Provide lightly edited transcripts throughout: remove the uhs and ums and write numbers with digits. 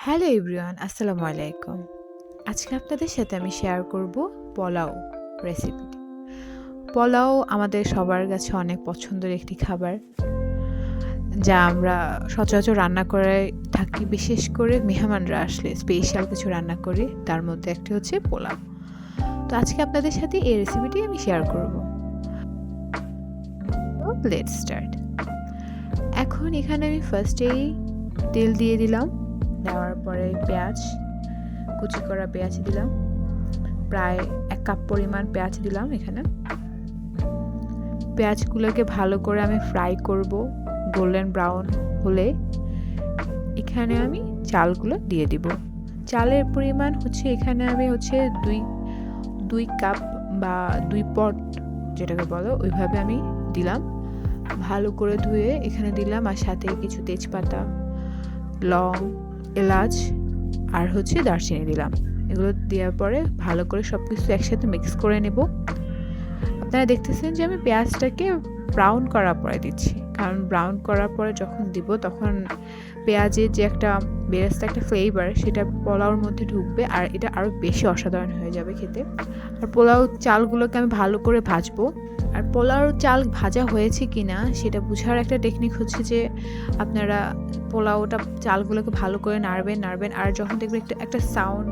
Hello everyone, আসসালামু আলাইকুম। আজকে আপনাদের সাথে আমি শেয়ার করব পোলাও রেসিপিটি। পোলাও আমাদের সবার কাছে অনেক পছন্দের একটি খাবার, যা আমরা সচরাচর রান্না করে থাকি। বিশেষ করে মেহমানরা আসলে স্পেশাল কিছু রান্না করি, তার মধ্যে একটি হচ্ছে পোলাও। তো আজকে আপনাদের সাথে এই রেসিপিটি আমি শেয়ার করব। Let's start. এখন এখানে আমি ফার্স্টেই তেল দিয়ে দিলাম। দেওয়ার পরে পেঁয়াজ, কুচি করা পেঁয়াজ দিলাম। প্রায় 1 কাপ পরিমাণ পেঁয়াজ দিলাম। এখানে পেঁয়াজগুলোকে ভালো করে আমি ফ্রাই করব গোল্ডেন ব্রাউন হলে। এখানে আমি চালগুলো দিয়ে দিব। চালের পরিমাণ হচ্ছে এখানে আমি হচ্ছে দুই কাপ বা 2 পট যেটাকে বলো, ওইভাবে আমি দিলাম। ভালো করে ধুয়ে এখানে দিলাম, আর সাথে কিছু তেজপাতা, লং, এলাচ আর হচ্ছে দারচিনি দিলাম। এগুলো দেওয়ার পরে ভালো করে সব কিছু একসাথে মিক্স করে নেব। আপনারা দেখতেছেন যে আমি পেঁয়াজটাকে ব্রাউন করার পরে দিচ্ছি, কারণ ব্রাউন করার পরে যখন দিব তখন পেঁয়াজের যে একটা বেরেস্তা একটা ফ্লেভার, সেটা পোলাওর মধ্যে ঢুকবে আর এটা আরও বেশি অসাধারণ হয়ে যাবে খেতে। আর পোলাও চালগুলোকে আমি ভালো করে ভাজবো। আর পোলাওর চাল ভাজা হয়েছে কিনা সেটা বোঝার একটা টেকনিক হচ্ছে যে আপনারা পোলাওটা চালগুলোকে ভালো করে নাড়বেন আর যখন দেখবেন একটা সাউন্ড,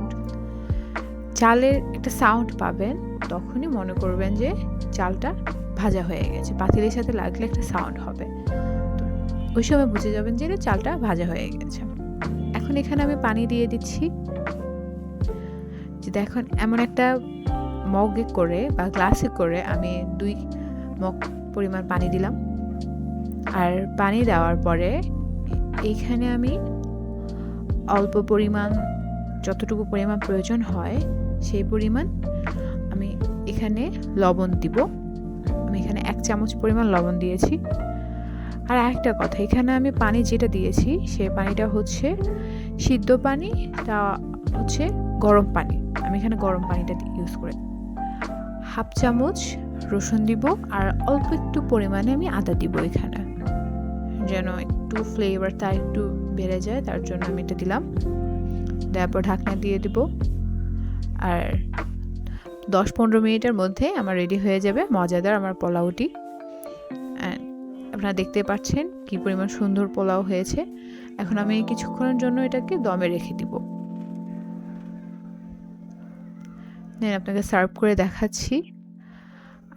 চালের একটা সাউন্ড পাবেন, তখনই মনে করবেন যে চালটা ভাজা হয়ে গেছে। পাতিলের সাথে লাগলে একটা সাউন্ড হবে, তো ওই সময় বুঝে যাবেন যে চালটা ভাজা হয়ে গেছে। এখন এখানে আমি পানি দিয়ে দিচ্ছি। যে দেখুন, এমন একটা মগে করে বা গ্লাসে করে আমি 2 মগ পরিমাণ পানি দিলাম। আর পানি দেওয়ার পরে এইখানে আমি অল্প পরিমাণ, যতটুকু পরিমাণ প্রয়োজন হয় সেই পরিমাণ আমি এখানে লবণ দিব। আমি এখানে 1 চামচ পরিমাণ লবণ দিয়েছি। আর একটা কথা, এখানে আমি পানি যেটা দিয়েছি সেই পানিটা হচ্ছে সিদ্ধ পানি, তা হচ্ছে গরম পানি। আমি এখানে গরম পানিটা ইউজ করে 1/2 চামচ রসুন দিব, আর অল্প একটু পরিমাণে আমি আদা দিব এখানে, যেন একটু ফ্লেভারটা একটু বেড়ে যায়, তার জন্য আমি এটা দিলাম। দেওয়ার পর ঢাকনা দিয়ে দিব। আর 10-15 মিনিটের মধ্যে আমার রেডি হয়ে যাবে মজাদার আমার পোলাওটি। অ্যান্ড আপনারা দেখতে পাচ্ছেন কি পরিমাণ সুন্দর পোলাও হয়েছে। এখন আমি কিছুক্ষণের জন্য এটাকে দমে রেখে দিব। দেন আপনাকে সার্ভ করে দেখাচ্ছি।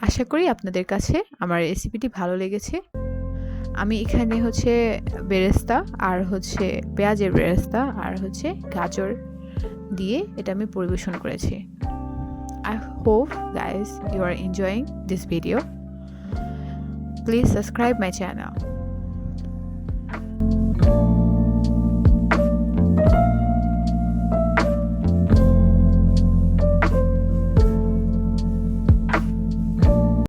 আশা করি আপনাদের কাছে আমার রেসিপিটি ভালো লেগেছে। আমি এখানে হচ্ছে বেরেস্তা আর হচ্ছে পেঁয়াজের বেরেস্তা আর হচ্ছে গাজর দিয়ে এটা আমি পরিবেশন করেছি। I hope guys you are enjoying this video. Please subscribe my channel.